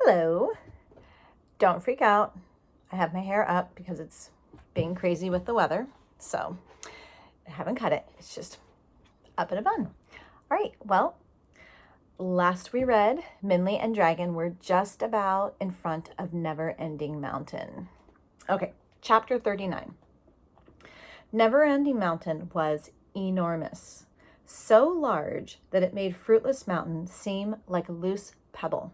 Hello. Don't freak out. I have my hair up because it's being crazy with the weather. So I haven't cut it. It's just up in a bun. All right. Well, last we read, Minley and Dragon were just about in front of Never Ending Mountain. Okay. Chapter 39. Never Ending Mountain was enormous. So large that it made Fruitless Mountain seem like a loose pebble.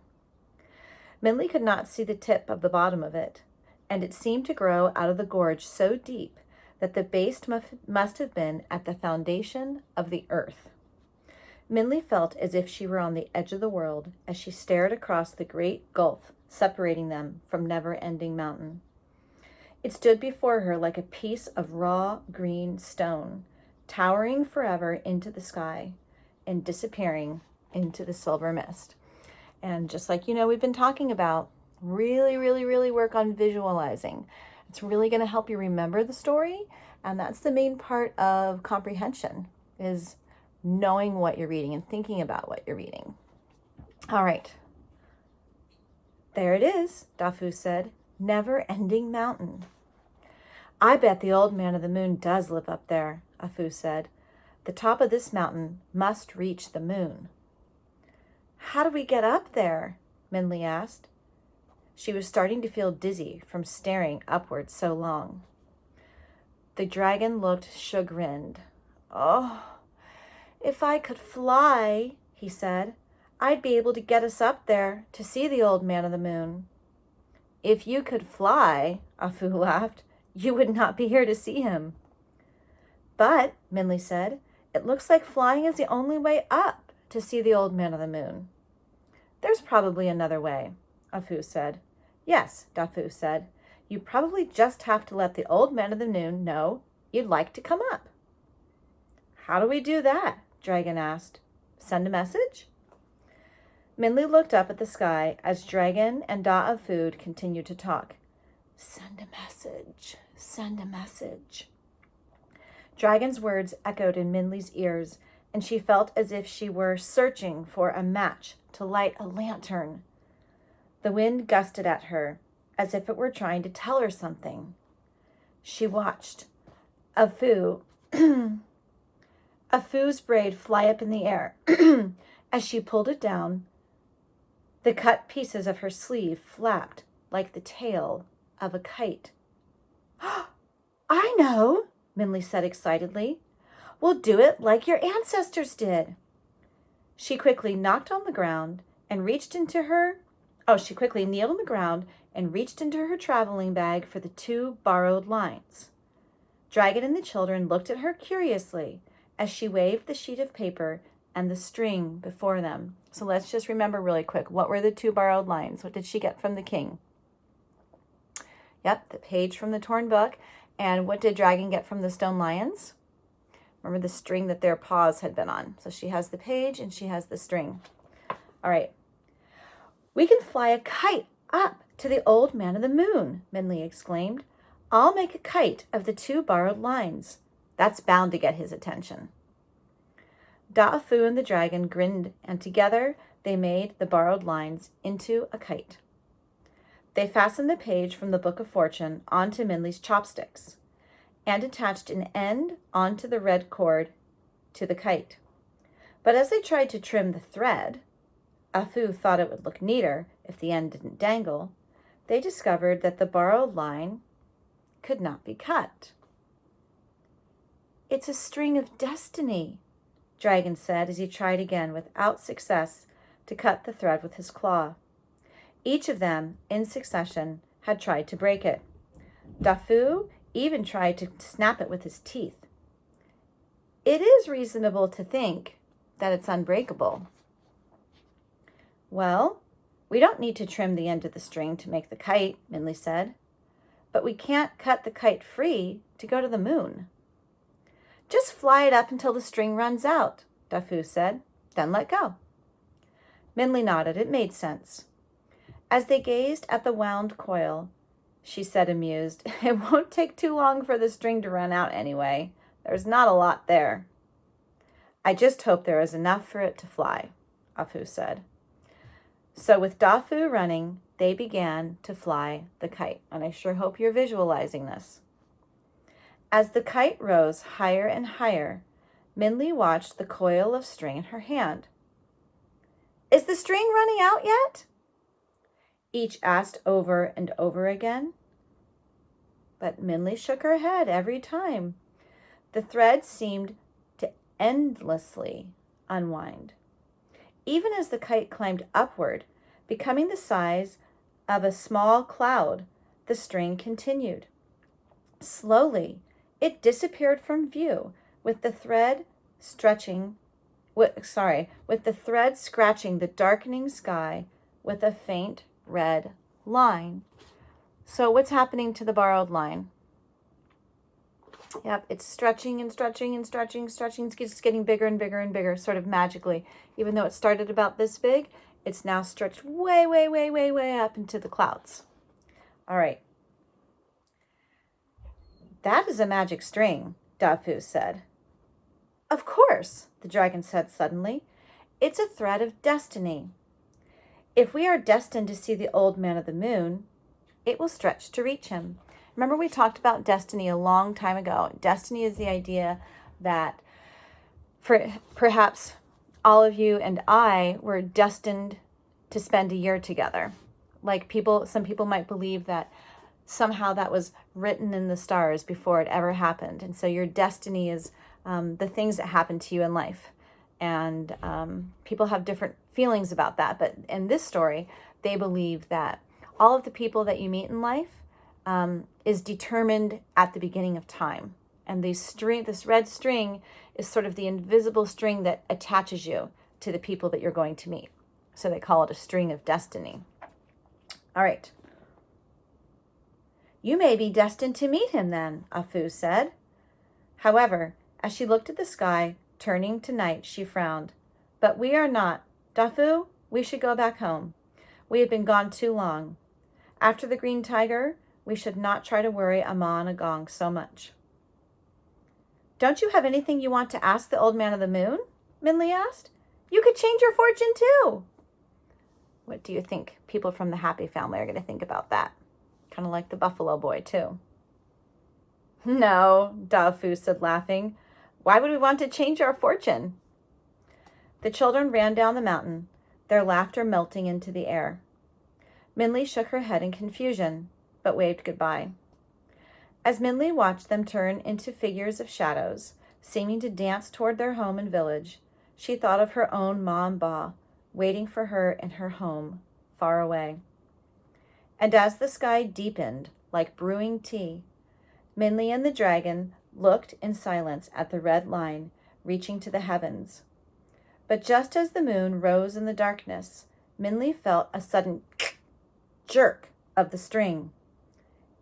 Minley could not see the tip of the bottom of it, and it seemed to grow out of the gorge so deep that the base must have been at the foundation of the earth. Minley felt as if she were on the edge of the world as she stared across the great gulf separating them from Never-Ending Mountain. It stood before her like a piece of raw green stone, towering forever into the sky and disappearing into the silver mist. And just like we've been talking about, really work on visualizing. It's really going to help you remember the story. And that's the main part of comprehension, is knowing what you're reading and thinking about what you're reading. All right. There it is, Dafu said. Never-Ending Mountain. I bet the old man of the moon does live up there, Afu said. The top of this mountain must reach the moon. How do we get up there? Minley asked. She was starting to feel dizzy from staring upward so long. The dragon looked chagrined. Oh, if I could fly, he said, I'd be able to get us up there to see the old man of the moon. If you could fly, Afu laughed, you would not be here to see him. But, Minley said, it looks like flying is the only way up to see the old man of the moon. There's probably another way, Afu said. Yes, Dafu said. You probably just have to let the old man of the moon know you'd like to come up. How do we do that? Dragon asked. Send a message? Minley looked up at the sky as Dragon and Da of Food continued to talk. Send a message. Send a message. Dragon's words echoed in Minley's ears, and she felt as if she were searching for a match to light a lantern. The wind gusted at her, as if it were trying to tell her something. She watched Afu's braid fly up in the air. As she pulled it down, the cut pieces of her sleeve flapped like the tail of a kite. I know, Minley said excitedly. We'll do it like your ancestors did. She quickly knocked on the ground and reached into her... she quickly kneeled on the ground and reached into her traveling bag for the 2 borrowed lines. Dragon and the children looked at her curiously as she waved the sheet of paper and the string before them. So let's just remember really quick. What were the 2 borrowed lines? What did she get from the king? Yep, the page from the torn book. And what did Dragon get from the stone lions? Remember the string that their paws had been on. So she has the page and she has the string. All right. We can fly a kite up to the old man of the moon, Minley exclaimed. I'll make a kite of the 2 borrowed lines. That's bound to get his attention. Da'afu and the dragon grinned, and together they made the borrowed lines into a kite. They fastened the page from the Book of Fortune onto Minley's chopsticks and attached an end onto the red cord to the kite. But as they tried to trim the thread, Afu thought it would look neater if the end didn't dangle, they discovered that the borrowed line could not be cut. It's a string of destiny, Dragon said as he tried again without success to cut the thread with his claw. Each of them, in succession, had tried to break it. Dafu even tried to snap it with his teeth. It is reasonable to think that it's unbreakable. Well, we don't need to trim the end of the string to make the kite, Minley said. But we can't cut the kite free to go to the moon. Just fly it up until the string runs out, Dafu said. Then let go. Minley nodded. It made sense. As they gazed at the wound coil, she said, amused, it won't take too long for the string to run out anyway. There's not a lot there. I just hope there is enough for it to fly, Afu said. So with Dafu running, they began to fly the kite. And I sure hope you're visualizing this. As the kite rose higher and higher, Minli watched the coil of string in her hand. Is the string running out yet? Each asked over and over again. But Minli shook her head every time. The thread seemed to endlessly unwind. Even as the kite climbed upward, becoming the size of a small cloud, the string continued. Slowly, it disappeared from view, with the thread scratching the darkening sky with a faint red line. So what's happening to the borrowed line? Yep, it's stretching and stretching and stretching, stretching. It's just getting bigger and bigger and bigger, sort of magically. Even though it started about this big, it's now stretched way, way, way, way, way up into the clouds. All right. That is a magic string, Dafu said. Of course, the dragon said suddenly. It's a thread of destiny. If we are destined to see the old man of the moon, it will stretch to reach him. Remember, we talked about destiny a long time ago. Destiny is the idea that perhaps all of you and I were destined to spend a year together. Like some people might believe that somehow that was written in the stars before it ever happened. And so your destiny is the things that happen to you in life. And people have different feelings about that. But in this story, they believe that all of the people that you meet in life is determined at the beginning of time. And this red string is sort of the invisible string that attaches you to the people that you're going to meet. So they call it a string of destiny. All right. You may be destined to meet him then, Afu said. However, as she looked at the sky, turning to night, she frowned. But we are not. Dafu, we should go back home. We have been gone too long. After the green tiger, we should not try to worry Amma and Agong so much. Don't you have anything you want to ask the old man of the moon? Minli asked. You could change your fortune too. What do you think people from the happy family are going to think about that? Kind of like the buffalo boy too. No, Dafu said, laughing. Why would we want to change our fortune? The children ran down the mountain, their laughter melting into the air. Minli shook her head in confusion, but waved goodbye. As Minli watched them turn into figures of shadows, seeming to dance toward their home and village, she thought of her own Ma and Ba, waiting for her in her home, far away. And as the sky deepened like brewing tea, Minli and the dragon looked in silence at the red line reaching to the heavens. But just as the moon rose in the darkness, Minli felt a sudden jerk of the string.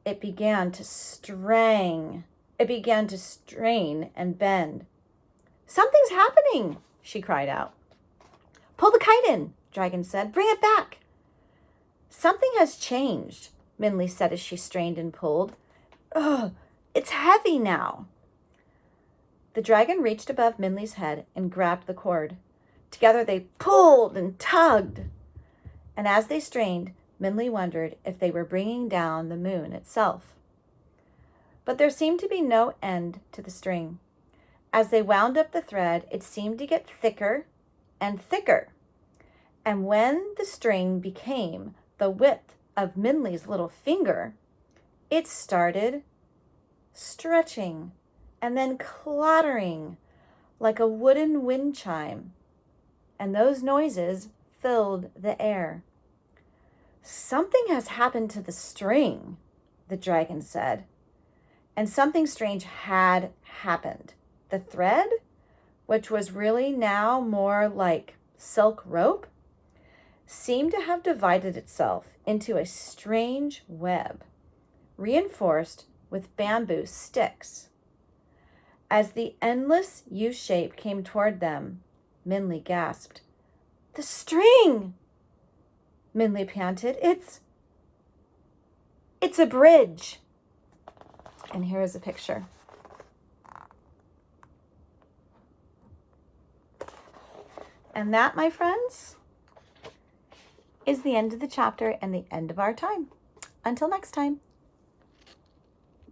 It began to strain and bend. Something's happening, she cried out. Pull the kite in, Dragon said. Bring it back. Something has changed, Minli said as she strained and pulled. Ugh, it's heavy now. The dragon reached above Minli's head and grabbed the cord. Together they pulled and tugged. And as they strained, Minli wondered if they were bringing down the moon itself. But there seemed to be no end to the string. As they wound up the thread, it seemed to get thicker and thicker. And when the string became the width of Minli's little finger, it started stretching and then clattering like a wooden wind chime. And those noises filled the air. Something has happened to the string, the dragon said. And something strange had happened. The thread, which was really now more like silk rope, seemed to have divided itself into a strange web, reinforced with bamboo sticks. As the endless U-shape came toward them, Minli gasped. The string! Minli panted. It's a bridge. And here is a picture. And that, my friends, is the end of the chapter and the end of our time. Until next time.